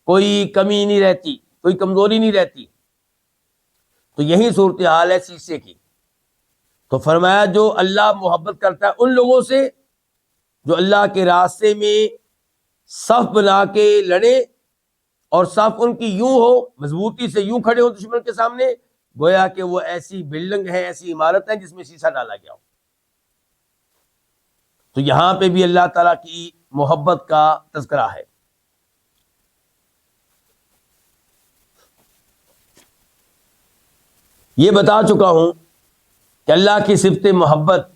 کوئی کمی نہیں رہتی, کوئی کمزوری نہیں رہتی. تو یہی صورتحال ہے شیشے کی. تو فرمایا جو اللہ محبت کرتا ہے ان لوگوں سے جو اللہ کے راستے میں صف بنا کے لڑے, اور صف ان کی یوں ہو, مضبوطی سے یوں کھڑے ہو دشمن کے سامنے, گویا کہ وہ ایسی بلڈنگ ہے, ایسی عمارت ہے جس میں شیشہ ڈالا گیا ہو. تو یہاں پہ بھی اللہ تعالیٰ کی محبت کا تذکرہ ہے. یہ بتا چکا ہوں کہ اللہ کی صفت محبت,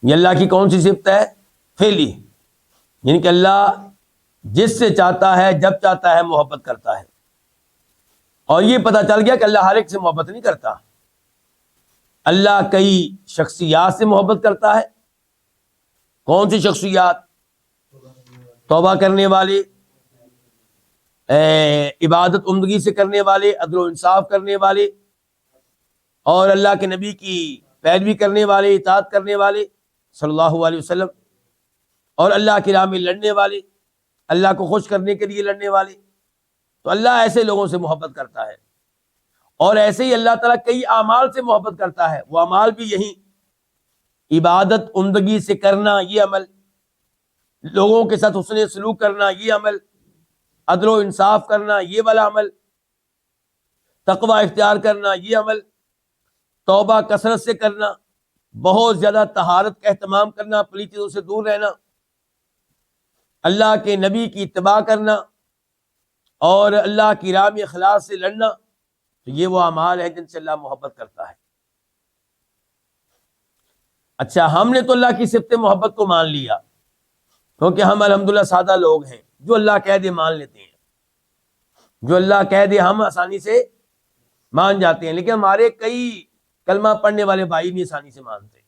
یہ اللہ کی کون سی صفت ہے؟ فعلی, یعنی کہ اللہ جس سے چاہتا ہے جب چاہتا ہے محبت کرتا ہے. اور یہ پتہ چل گیا کہ اللہ ہر ایک سے محبت نہیں کرتا. اللہ کئی شخصیات سے محبت کرتا ہے. کون سی شخصیات؟ توبہ کرنے والے, عبادت عمدگی سے کرنے والے, عدل و انصاف کرنے والے, اور اللہ کے نبی کی پیروی کرنے والے, اطاعت کرنے والے صلی اللہ علیہ وسلم, اور اللہ کی راہ میں لڑنے والے, اللہ کو خوش کرنے کے لیے لڑنے والے. تو اللہ ایسے لوگوں سے محبت کرتا ہے. اور ایسے ہی اللہ تعالیٰ کئی اعمال سے محبت کرتا ہے. وہ اعمال بھی یہی عبادت عمدگی سے کرنا, یہ عمل, لوگوں کے ساتھ حسن سلوک کرنا, یہ عمل, عدل و انصاف کرنا, یہ والا عمل, تقوی اختیار کرنا, یہ عمل, توبہ کثرت سے کرنا, بہت زیادہ طہارت کا اہتمام کرنا, پلیت چیزوں سے دور رہنا, اللہ کے نبی کی اتباع کرنا, اور اللہ کی راہ میں اخلاص سے لڑنا. تو یہ وہ اعمال ہیں جن سے اللہ محبت کرتا ہے. اچھا, ہم نے تو اللہ کی صفت محبت کو مان لیا, کیونکہ ہم الحمدللہ سادہ لوگ ہیں, جو اللہ کہہ دے مان لیتے ہیں, جو اللہ کہہ دے ہم آسانی سے مان جاتے ہیں. لیکن ہمارے کئی کلمہ پڑھنے والے بھائی نہیں آسانی سے مانتے.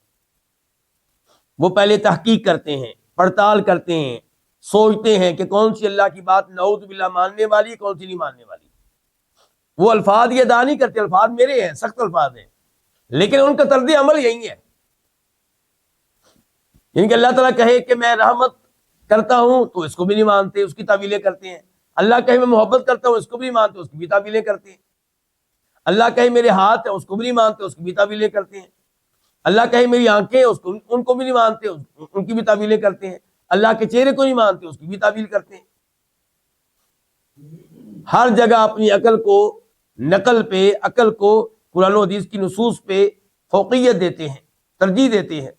وہ پہلے تحقیق کرتے ہیں, پڑتال کرتے ہیں, سوچتے ہیں کہ کون سی اللہ کی بات نعوذ باللہ ماننے والی ہے, کون سی نہیں ماننے والی. وہ الفاظ یہ ادا نہیں کرتے, الفاظ میرے ہیں, سخت الفاظ ہیں, لیکن ان کا طرز عمل یہی ہے. یعنی کہ اللہ تعالیٰ کہے کہ میں رحمت کرتا ہوں تو اس کو بھی نہیں مانتے, اس کی تعویلیں کرتے ہیں. اللہ کہے میں محبت کرتا ہوں, اس کو بھی نہیں مانتے, اس کی بھی تعویلیں کرتے ہیں. اللہ کہے میرے ہاتھ ہیں, اس کو بھی نہیں مانتے, اس کی بھی تعویلیں کرتے ہیں. اللہ کہے میری آنکھیں ہیں, ان کو بھی نہیں مانتے, ان کی بھی تعویلیں کرتے ہیں. اللہ کے چہرے کو نہیں مانتے, اس کی بھی تعویل کرتے ہیں. ہر جگہ اپنی عقل کو نقل پہ, عقل کو قرآن و حدیث کی نصوص پہ فوقیت دیتے ہیں, ترجیح دیتے ہیں.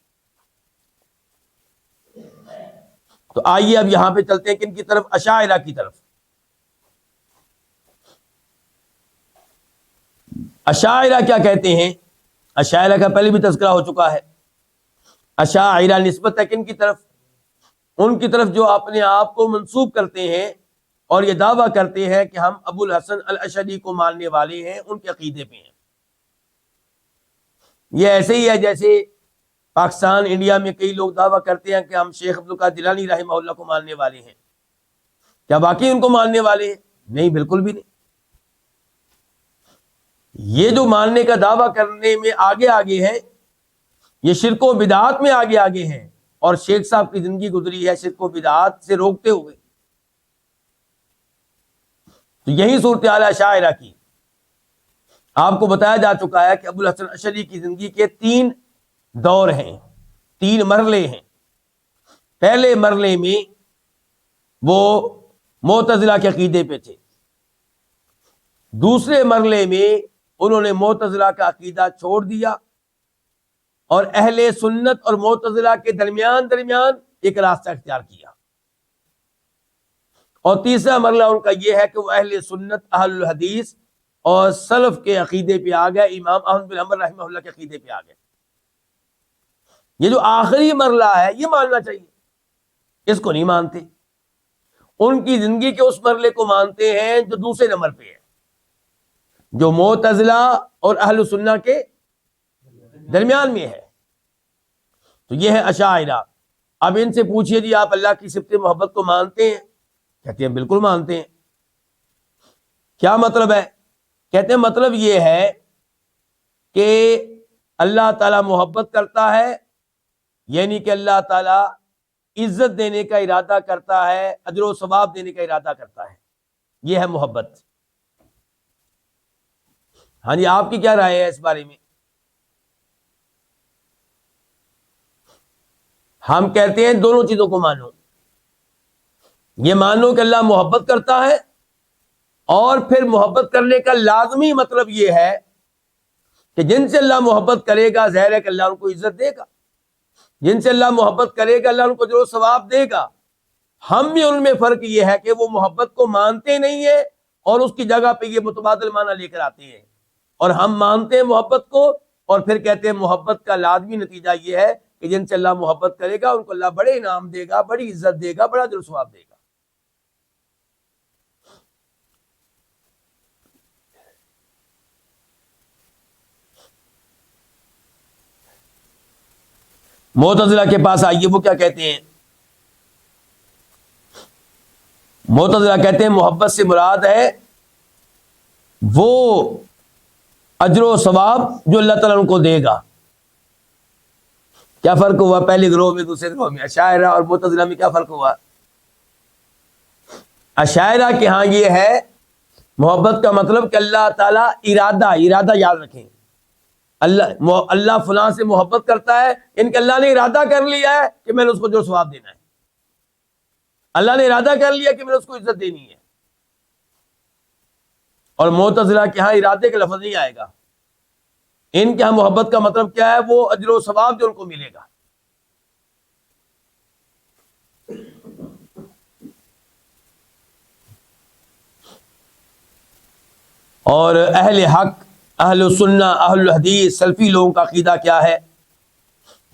تو آئیے اب یہاں پہ چلتے ہیں کن کی طرف؟ اشاعرہ کی طرف. اشاعرہ کیا کہتے ہیں؟ اشاعرہ کا پہلے بھی تذکرہ ہو چکا ہے. اشاعرہ نسبت ہے کن کی طرف؟ ان کی طرف جو اپنے آپ کو منسوب کرتے ہیں اور یہ دعویٰ کرتے ہیں کہ ہم ابو الحسن الاشعری کو ماننے والے ہیں, ان کے عقیدے پہ ہیں. یہ ایسے ہی ہے جیسے پاکستان انڈیا میں کئی لوگ دعویٰ کرتے ہیں کہ ہم شیخ عبدالقادر جیلانی رحمہ اللہ کو ماننے والے ہیں. کیا واقعی ان کو ماننے والے ہیں؟ نہیں, بالکل بھی نہیں. یہ جو ماننے کا دعویٰ کرنے میں آگے آگے ہے, یہ شرک و بدعات میں آگے آگے ہیں, اور شیخ صاحب کی زندگی گزری ہے شرک و بدعات سے روکتے ہوئے. تو یہی صورتحال ہے اشاعرہ کی. آپ کو بتایا جا چکا ہے کہ ابو الحسن اشعری کی زندگی کے 3 دور ہیں, 3 مرحلے ہیں. پہلے مرحلے میں وہ معتزلہ کے عقیدے پہ تھے. دوسرے مرحلے میں انہوں نے معتزلہ کا عقیدہ چھوڑ دیا اور اہل سنت اور معتزلہ کے درمیان ایک راستہ اختیار کیا. اور تیسرا مرحلہ ان کا یہ ہے کہ وہ اہل سنت, اہل الحدیث اور سلف کے عقیدے پہ آ گئے, امام احمد بن حنبل رحمہ اللہ کے عقیدے پہ آ گئے. یہ جو آخری مرحلہ ہے یہ ماننا چاہیے, اس کو نہیں مانتے. ان کی زندگی کے اس مرحلے کو مانتے ہیں جو دوسرے نمبر پہ ہے, جو معتزلہ اور اہل سنہ کے درمیان میں ہے. تو یہ ہے اشاعرہ. اب ان سے پوچھئے جی آپ اللہ کی صفت محبت کو مانتے ہیں؟ کہتے ہیں بالکل مانتے ہیں۔ کیا مطلب ہے؟ کہتے ہیں مطلب یہ ہے کہ اللہ تعالیٰ محبت کرتا ہے، یعنی کہ اللہ تعالیٰ عزت دینے کا ارادہ کرتا ہے، اجر و ثواب دینے کا ارادہ کرتا ہے، یہ ہے محبت۔ ہاں جی، آپ کی کیا رائے ہے اس بارے میں؟ ہم کہتے ہیں دونوں چیزوں کو مانو، یہ مانو کہ اللہ محبت کرتا ہے، اور پھر محبت کرنے کا لازمی مطلب یہ ہے کہ جن سے اللہ محبت کرے گا ظاہر ہے کہ اللہ ان کو عزت دے گا، جن سے اللہ محبت کرے گا اللہ ان کو اجر و ثواب دے گا۔ ہم بھی ان میں فرق یہ ہے کہ وہ محبت کو مانتے نہیں ہیں اور اس کی جگہ پہ یہ متبادل معنی لے کر آتے ہیں، اور ہم مانتے ہیں محبت کو اور پھر کہتے ہیں محبت کا لازمی نتیجہ یہ ہے کہ جن سے اللہ محبت کرے گا ان کو اللہ بڑے انعام دے گا، بڑی عزت دے گا، بڑا اجر و ثواب دے گا۔ معتزلہ کے پاس آئیے، وہ کیا کہتے ہیں؟ معتزلہ کہتے ہیں محبت سے مراد ہے وہ اجر و ثواب جو اللہ تعالیٰ ان کو دے گا۔ کیا فرق ہوا پہلے گروہ میں دوسرے گروہ میں؟ اشاعرہ اور معتزلہ میں کیا فرق ہوا؟ اشاعرہ کے ہاں یہ ہے محبت کا مطلب کہ اللہ تعالیٰ ارادہ یاد رکھیں، اللہ فلاں سے محبت کرتا ہے، ان کے اللہ نے ارادہ کر لیا ہے کہ میں نے اس کو جو ثواب دینا ہے، اللہ نے ارادہ کر لیا کہ میں نے اس کو عزت دینی ہے۔ اور معتزلہ کے ہاں ارادے کا لفظ نہیں آئے گا، ان کے ہاں محبت کا مطلب کیا ہے؟ وہ اجر و ثواب جو ان کو ملے گا۔ اور اہل حق، اہل سنہ، اہل حدیث، سلفی لوگوں کا عقیدہ کیا ہے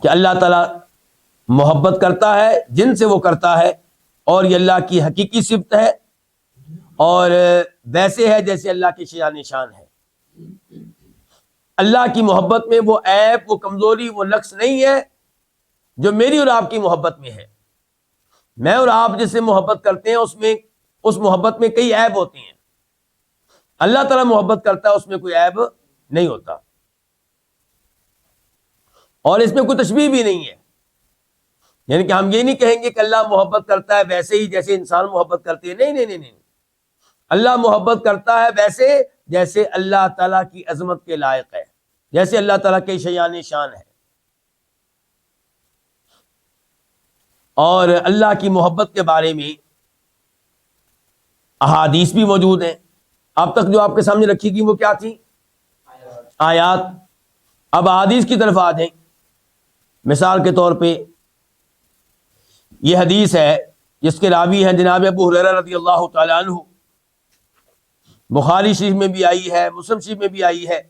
کہ اللہ تعالیٰ محبت کرتا ہے جن سے وہ کرتا ہے، اور یہ اللہ کی حقیقی صفت ہے، اور ویسے ہے جیسے اللہ کی شان نشان ہے۔ اللہ کی محبت میں وہ عیب، وہ کمزوری، وہ نقص نہیں ہے جو میری اور آپ کی محبت میں ہے۔ میں اور آپ جس سے محبت کرتے ہیں اس محبت میں کئی عیب ہوتے ہیں، اللہ تعالیٰ محبت کرتا ہے اس میں کوئی عیب نہیں ہوتا، اور اس میں کوئی تشبیہ بھی نہیں ہے، یعنی کہ ہم یہ نہیں کہیں گے کہ اللہ محبت کرتا ہے ویسے ہی جیسے انسان محبت کرتے ہیں، نہیں، اللہ محبت کرتا ہے ویسے جیسے اللہ تعالیٰ کی عظمت کے لائق ہے، جیسے اللہ تعالیٰ کے شان شان ہے۔ اور اللہ کی محبت کے بارے میں احادیث بھی موجود ہیں، اب تک جو آپ کے سامنے رکھی گئی وہ کیا تھی؟ آیات۔ اب احادیث کی طرف آ جائیں۔ مثال کے طور پہ یہ حدیث ہے جس کے راوی ہیں جناب ابو ہریرہ رضی اللہ تعالی عنہ، بخاری شریف میں بھی آئی ہے، مسلم شریف میں بھی آئی ہے۔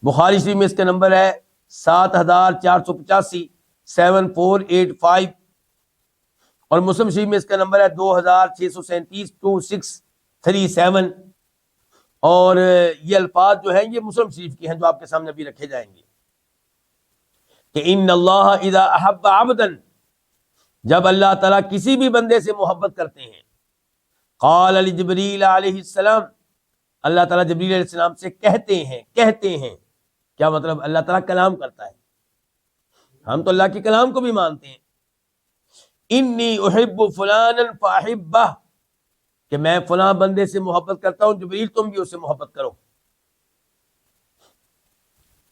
بخاری شریف میں اس کا نمبر ہے 7485 7485، اور مسلم شریف میں اس کا نمبر ہے 2637 2637۔ اور یہ الفاظ جو ہیں یہ مسلم شریف کے ہیں جو آپ کے سامنے بھی رکھے جائیں گے کہ ان اللہ اذا احب عبدا، جب اللہ تعالیٰ کسی بھی بندے سے محبت کرتے ہیں، قال لجبریل علیہ السلام، اللہ تعالیٰ جبریل علیہ السلام سے کہتے ہیں کیا مطلب؟ اللہ تعالیٰ کلام کرتا ہے، ہم تو اللہ کے کلام کو بھی مانتے ہیں۔ انی احب فلانا فاحبہ، کہ میں فلاں بندے سے محبت کرتا ہوں، جبریل تم بھی اس سے محبت کرو۔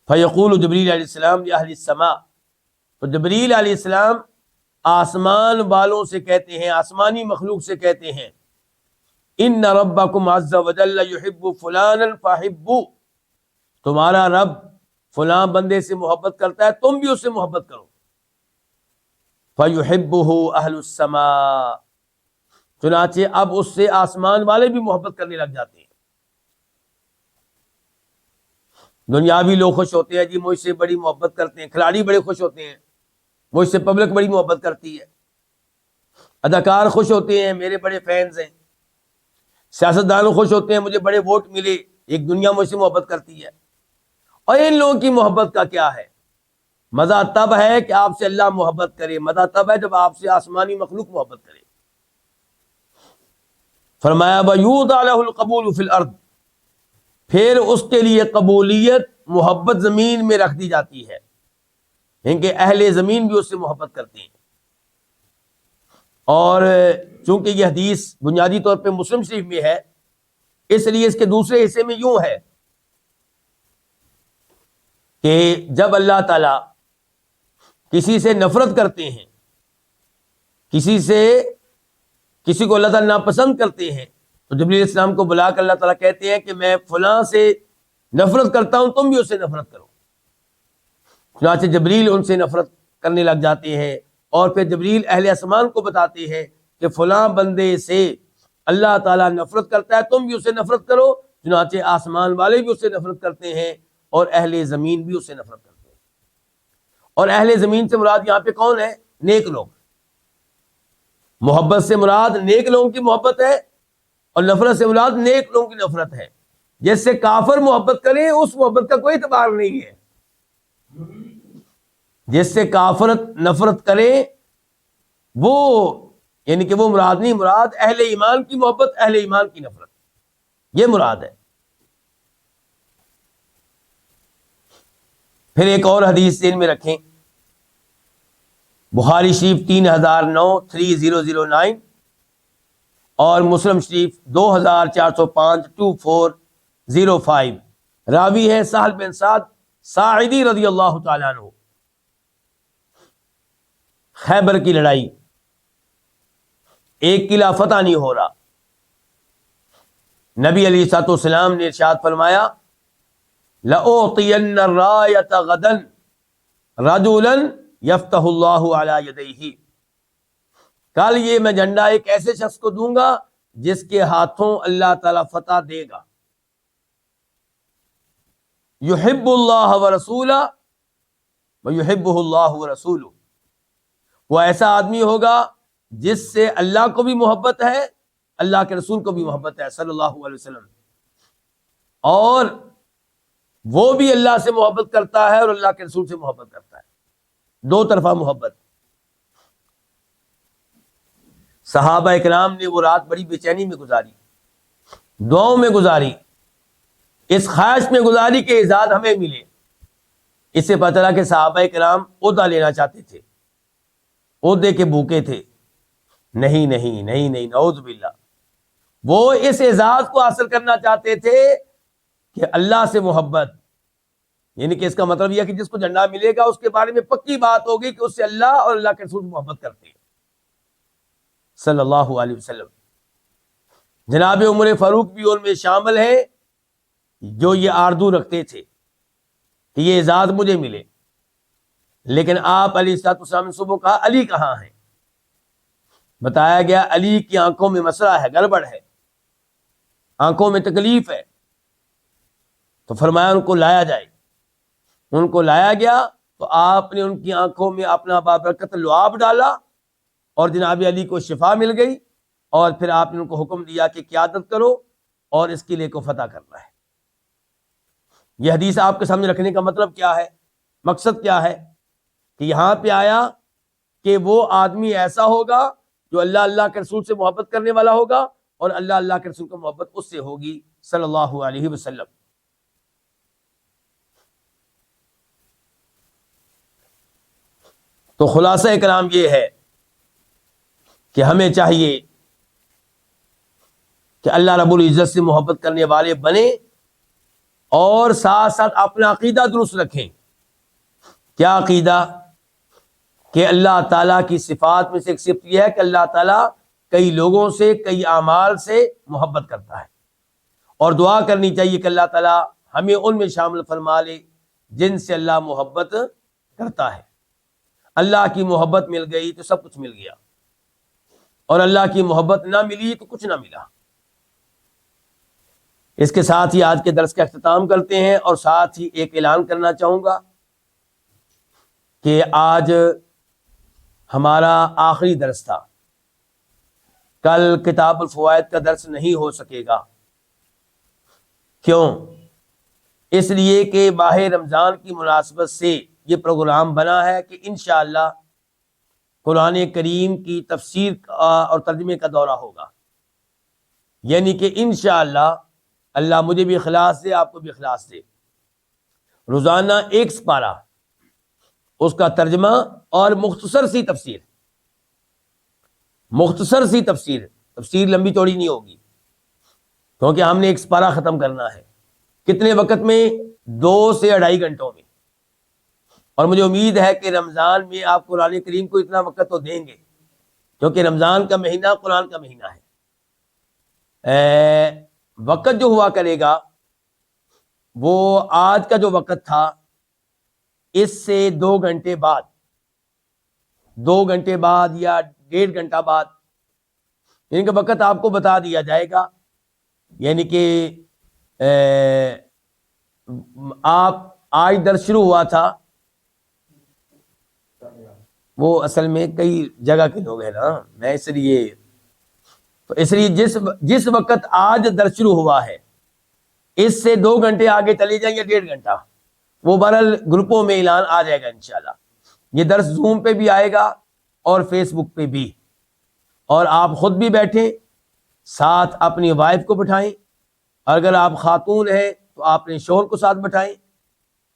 فیقول جبریل علیہ السلام لأہل السماء، تو جبریل علیہ السلام آسمان والوں سے کہتے ہیں، آسمانی مخلوق سے کہتے ہیں، ان ربکم عز وجل یحب فلانا فاحبوا، تمہارا رب فلاں بندے سے محبت کرتا ہے، تم بھی اس سے محبت کرو۔ فیحبہ اہل السماء، چنانچہ اب اس سے آسمان والے بھی محبت کرنے لگ جاتے ہیں۔ دنیاوی لوگ خوش ہوتے ہیں، جی مجھ سے بڑی محبت کرتے ہیں، کھلاڑی بڑے خوش ہوتے ہیں، مجھ سے پبلک بڑی محبت کرتی ہے، اداکار خوش ہوتے ہیں، میرے بڑے فینز ہیں، سیاستدان خوش ہوتے ہیں، مجھے بڑے ووٹ ملے، ایک دنیا مجھ سے محبت کرتی ہے۔ اور ان لوگوں کی محبت کا کیا ہے؟ مزہ تب ہے کہ آپ سے اللہ محبت کرے، مزہ تب ہے جب آپ سے آسمانی مخلوق محبت کرے۔ فرمایا وَيُوضَعْ لَهُ الْقَبُولُ فِي الْأَرْضِ، پھر اس کے لیے قبولیت، محبت زمین میں رکھ دی جاتی ہے، کہ اہل زمین بھی اس سے محبت کرتے ہیں۔ اور چونکہ یہ حدیث بنیادی طور پہ مسلم شریف میں ہے، اس لیے اس کے دوسرے حصے میں یوں ہے کہ جب اللہ تعالی کسی سے نفرت کرتے ہیں، کسی کو اللہ تعالیٰ ناپسند کرتے ہیں، تو جبریل علیہ السلام کو بلا کر اللہ تعالیٰ کہتے ہیں کہ میں فلاں سے نفرت کرتا ہوں، تم بھی اس سے نفرت کرو۔ چنانچہ جبریل ان سے نفرت کرنے لگ جاتے ہیں، اور پھر جبریل اہل آسمان کو بتاتے ہیں کہ فلاں بندے سے اللہ تعالیٰ نفرت کرتا ہے، تم بھی اس سے نفرت کرو۔ چنانچہ آسمان والے بھی اس سے نفرت کرتے ہیں اور اہل زمین بھی اس سے نفرت کرتے ہیں۔ اور اہل زمین سے مراد یہاں پہ کون ہے؟ نیک لوگ۔ محبت سے مراد نیک لوگوں کی محبت ہے، اور نفرت سے مراد نیک لوگوں کی نفرت ہے۔ جس سے کافر محبت کرے اس محبت کا کوئی اعتبار نہیں ہے۔ جس سے کافر نفرت کرے وہ یعنی کہ وہ مراد نہیں، مراد اہل ایمان کی محبت، اہل ایمان کی نفرت، یہ مراد ہے۔ پھر ایک اور حدیث ذہن میں رکھیں، بخاری شریف 3009 اور مسلم شریف 2405 راوی ہے سہل بن سعد ساعدی رضی اللہ تعالیٰ عنہ۔ خیبر کی لڑائی، ایک قلعہ فتح نہیں ہو رہا، نبی علیہ الصلوۃ والسلام نے ارشاد فرمایا لَأُعْطِيَنَّ الرَّايَةَ غَدًا رَجُلًا يَفْتَحُ اللَّهُ عَلَى يَدَيْهِ، کل یہ میں جھنڈا ایک ایسے شخص کو دوں گا جس کے ہاتھوں اللہ تعالیٰ فتح دے گا۔ يُحِبُّ اللَّهَ وَرَسُولَهُ وَيُحِبُّهُ اللَّهُ وَرَسُولُهُ، وہ ایسا آدمی ہوگا جس سے اللہ کو بھی محبت ہے، اللہ کے رسول کو بھی محبت ہے صلی اللہ علیہ وسلم، اور وہ بھی اللہ سے محبت کرتا ہے اور اللہ کے رسول سے محبت کرتا ہے، دو طرفہ محبت۔ صحابہ اکرام نے وہ رات بڑی بے چینی میں گزاری، دعاؤں میں گزاری، اس خواہش میں گزاری کہ اعزاز ہمیں ملے۔ اس سے پتہ چلا کہ صحابہ اکرام عہدہ لینا چاہتے تھے، عہدے کے بھوکے تھے۔ نہیں، نعوذ باللہ، وہ اس اعزاز کو حاصل کرنا چاہتے تھے کہ اللہ سے محبت، یعنی کہ اس کا مطلب یہ کہ جس کو جھنڈا ملے گا اس کے بارے میں پکی بات ہوگی کہ اس سے اللہ اور اللہ کے رسول محبت کرتے ہیں صلی اللہ علیہ وسلم۔ جناب عمر فاروق بھی ان میں شامل ہیں جو یہ آرزو رکھتے تھے کہ یہ اعزاز مجھے ملے، لیکن آپ علیہ الصلوۃ والسلام نے صبح کہا علی کہاں ہیں؟ بتایا گیا علی کی آنکھوں میں مسئلہ ہے، گڑبڑ ہے، آنکھوں میں تکلیف ہے، تو فرمایا ان کو لایا جائے۔ ان کو لایا گیا تو آپ نے ان کی آنکھوں میں اپنا بابرکت لعاب ڈالا اور جناب علی کو شفا مل گئی، اور پھر آپ نے ان کو حکم دیا کہ قیادت کرو اور اس قلعے کو فتح کرنا ہے۔ یہ حدیث آپ کے سامنے رکھنے کا مطلب کیا ہے، مقصد کیا ہے؟ کہ یہاں پہ آیا کہ وہ آدمی ایسا ہوگا جو اللہ کے رسول سے محبت کرنے والا ہوگا، اور اللہ کے رسول کو محبت اس سے ہوگی صلی اللہ علیہ وسلم۔ تو خلاصہ کلام یہ ہے کہ ہمیں چاہیے کہ اللہ رب العزت سے محبت کرنے والے بنیں، اور ساتھ ساتھ اپنا عقیدہ درست رکھیں۔ کیا عقیدہ؟ کہ اللہ تعالیٰ کی صفات میں سے ایک صفت یہ ہے کہ اللہ تعالیٰ کئی لوگوں سے، کئی اعمال سے محبت کرتا ہے، اور دعا کرنی چاہیے کہ اللہ تعالیٰ ہمیں ان میں شامل فرما لے جن سے اللہ محبت کرتا ہے۔ اللہ کی محبت مل گئی تو سب کچھ مل گیا، اور اللہ کی محبت نہ ملی تو کچھ نہ ملا۔ اس کے ساتھ ہی آج کے درس کا اختتام کرتے ہیں، اور ساتھ ہی ایک اعلان کرنا چاہوں گا کہ آج ہمارا آخری درس تھا، کل کتاب الفوائد کا درس نہیں ہو سکے گا۔ کیوں؟ اس لیے کہ ماہ رمضان کی مناسبت سے یہ پروگرام بنا ہے کہ انشاءاللہ قرآن کریم کی تفسیر اور ترجمے کا دورہ ہوگا، یعنی کہ انشاءاللہ اللہ مجھے بھی اخلاص دے، آپ کو بھی اخلاص دے، روزانہ ایک سپارہ اس کا ترجمہ اور مختصر سی تفسیر، مختصر سی تفسیر، تفسیر لمبی چوڑی نہیں ہوگی کیونکہ ہم نے ایک سپارہ ختم کرنا ہے۔ کتنے وقت میں؟ 2 سے 2.5 گھنٹوں میں۔ اور مجھے امید ہے کہ رمضان میں آپ قرآن کریم کو اتنا وقت تو دیں گے، کیونکہ رمضان کا مہینہ قرآن کا مہینہ ہے۔ وقت جو ہوا کرے گا وہ آج کا جو وقت تھا اس سے 2 گھنٹے بعد، 2 گھنٹے بعد یا 1.5 گھنٹہ بعد، یعنی کہ وقت آپ کو بتا دیا جائے گا، یعنی کہ آپ آج درس شروع ہوا تھا، وہ اصل میں کئی جگہ کے لوگ ہیں نا، میں اس لیے جس وقت آج درس شروع ہوا ہے اس سے 2 گھنٹے آگے چلے جائیں یا 1.5 گھنٹہ، وہ بہرحال گروپوں میں اعلان آ جائے گا انشاءاللہ۔ یہ درس زوم پہ بھی آئے گا اور فیس بک پہ بھی، اور آپ خود بھی بیٹھیں، ساتھ اپنی وائف کو بٹھائیں، اگر آپ خاتون ہیں تو آپ اپنے شوہر کو ساتھ بٹھائیں،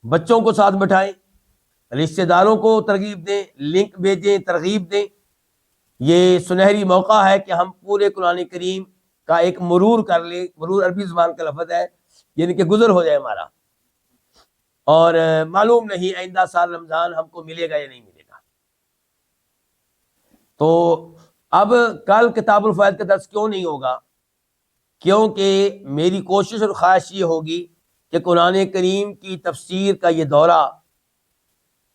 بچوں کو ساتھ بٹھائیں، رشتہ داروں کو ترغیب دیں، لنک بھیجیں، ترغیب دیں۔ یہ سنہری موقع ہے کہ ہم پورے قرآن کریم کا ایک مرور کر لیں، مرور عربی زبان کا لفظ ہے، یعنی کہ گزر ہو جائے ہمارا، اور معلوم نہیں آئندہ سال رمضان ہم کو ملے گا یا نہیں ملے گا۔ تو اب کل کتاب الفوائد کا درس کیوں نہیں ہوگا؟ کیونکہ میری کوشش اور خواہش یہ ہوگی کہ قرآن کریم کی تفسیر کا یہ دورہ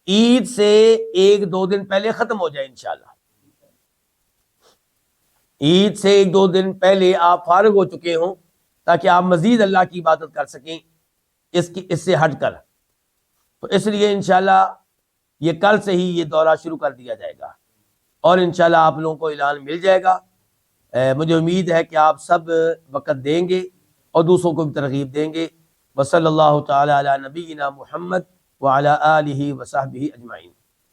عید سے 1-2 دن پہلے ختم ہو جائے انشاءاللہ۔ عید سے 1-2 دن پہلے آپ فارغ ہو چکے ہوں تاکہ آپ مزید اللہ کی عبادت کر سکیں اس سے ہٹ کر۔ تو اس لیے انشاءاللہ یہ کل سے ہی یہ دورہ شروع کر دیا جائے گا، اور انشاءاللہ آپ لوگوں کو اعلان مل جائے گا۔ مجھے امید ہے کہ آپ سب وقت دیں گے اور دوسروں کو بھی ترغیب دیں گے۔ وصلی اللہ تعالی علی نبینا محمد وعلی آلہ وصحبہ اجمعین۔